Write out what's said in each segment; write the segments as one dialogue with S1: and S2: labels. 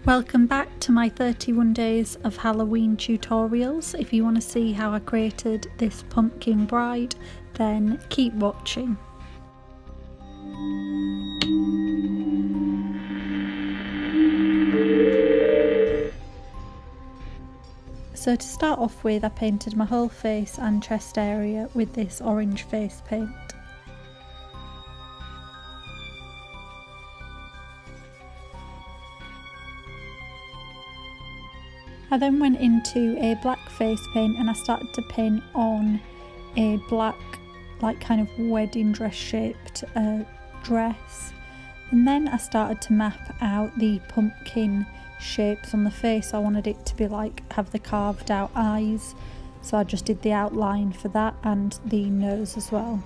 S1: Welcome back to my 31 days of Halloween tutorials. If you want to see how I created this pumpkin bride, then keep watching. So to start off with, I painted my whole face and chest area with this orange face paint. I then went into a black face paint and I started to paint on a black, like kind of wedding dress shaped dress. And then I started to map out the pumpkin shapes on the face. I wanted it to be like, have the carved out eyes. So I just did the outline for that and the nose as well.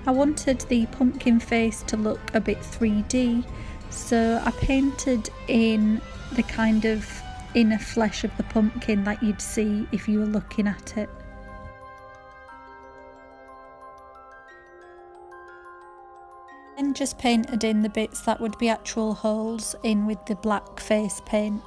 S1: I wanted the pumpkin face to look a bit 3D, so I painted in the kind of inner flesh of the pumpkin that you'd see if you were looking at it. Then just painted in the bits that would be actual holes in with the black face paint.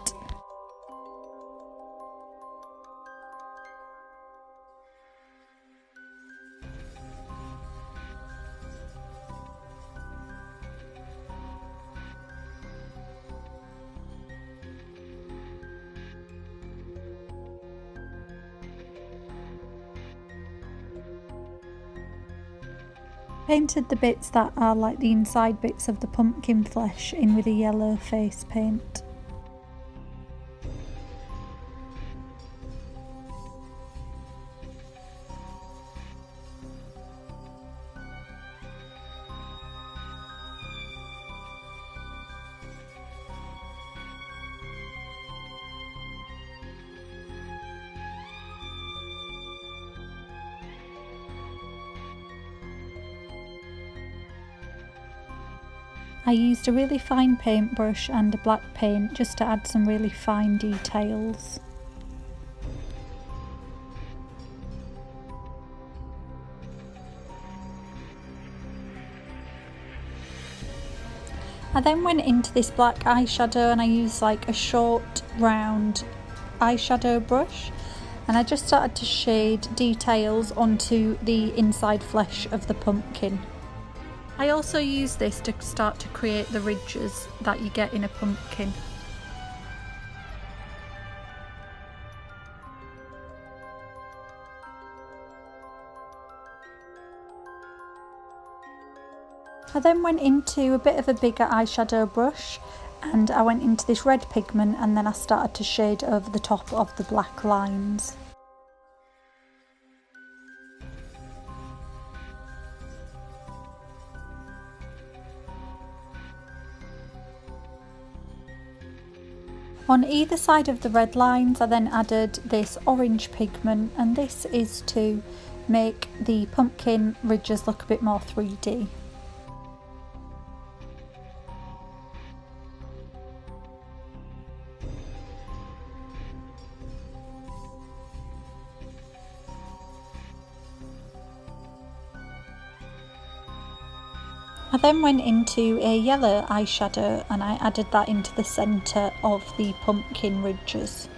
S1: Painted the bits that are like the inside bits of the pumpkin flesh in with a yellow face paint. I used a really fine paintbrush and a black paint just to add some really fine details. I then went into this black eyeshadow and I used like a short round eyeshadow brush, and I just started to shade details onto the inside flesh of the pumpkin. I also use this to start to create the ridges that you get in a pumpkin. I then went into a bit of a bigger eyeshadow brush and I went into this red pigment, and then I started to shade over the top of the black lines. On either side of the red lines I then added this orange pigment, and this is to make the pumpkin ridges look a bit more 3D. I then went into a yellow eyeshadow and I added that into the centre of the pumpkin ridges.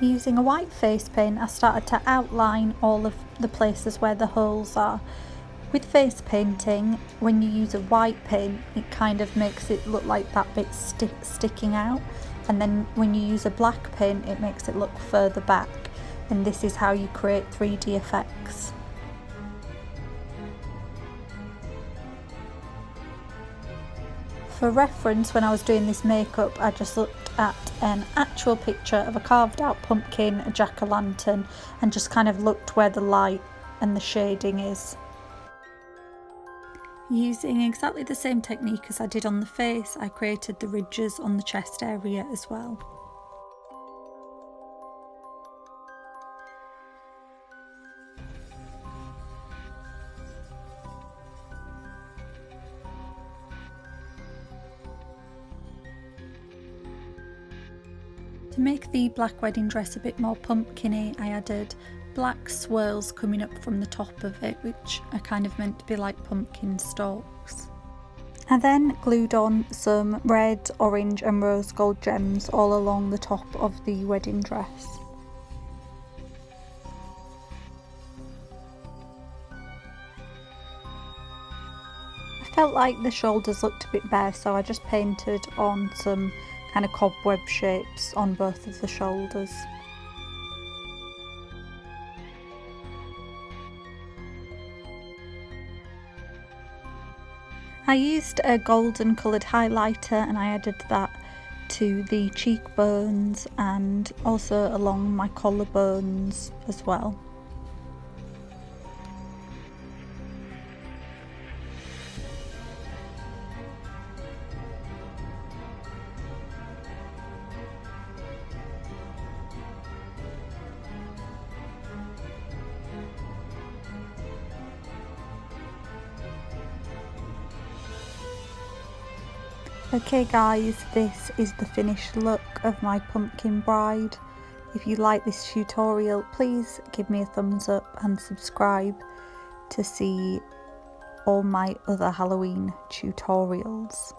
S1: Using a white face paint, I started to outline all of the places where the holes are. With face painting, when you use a white paint, it kind of makes it look like that bit sticking out, and then when you use a black paint it makes it look further back, and this is how you create 3D effects. For reference, when I was doing this makeup, I just looked at an actual picture of a carved out pumpkin, a jack-o'-lantern, and just kind of looked where the light and the shading is. Using exactly the same technique as I did on the face, I created the ridges on the chest area as well. To make the black wedding dress a bit more pumpkin-y, I added black swirls coming up from the top of it, which are kind of meant to be like pumpkin stalks. I then glued on some red, orange and rose gold gems all along the top of the wedding dress. I felt like the shoulders looked a bit bare, so I just painted on some kind of cobweb shapes on both of the shoulders. I used a golden coloured highlighter and I added that to the cheekbones and also along my collarbones as well. Okay guys, this is the finished look of my pumpkin bride. If you like this tutorial, please give me a thumbs up and subscribe to see all my other Halloween tutorials.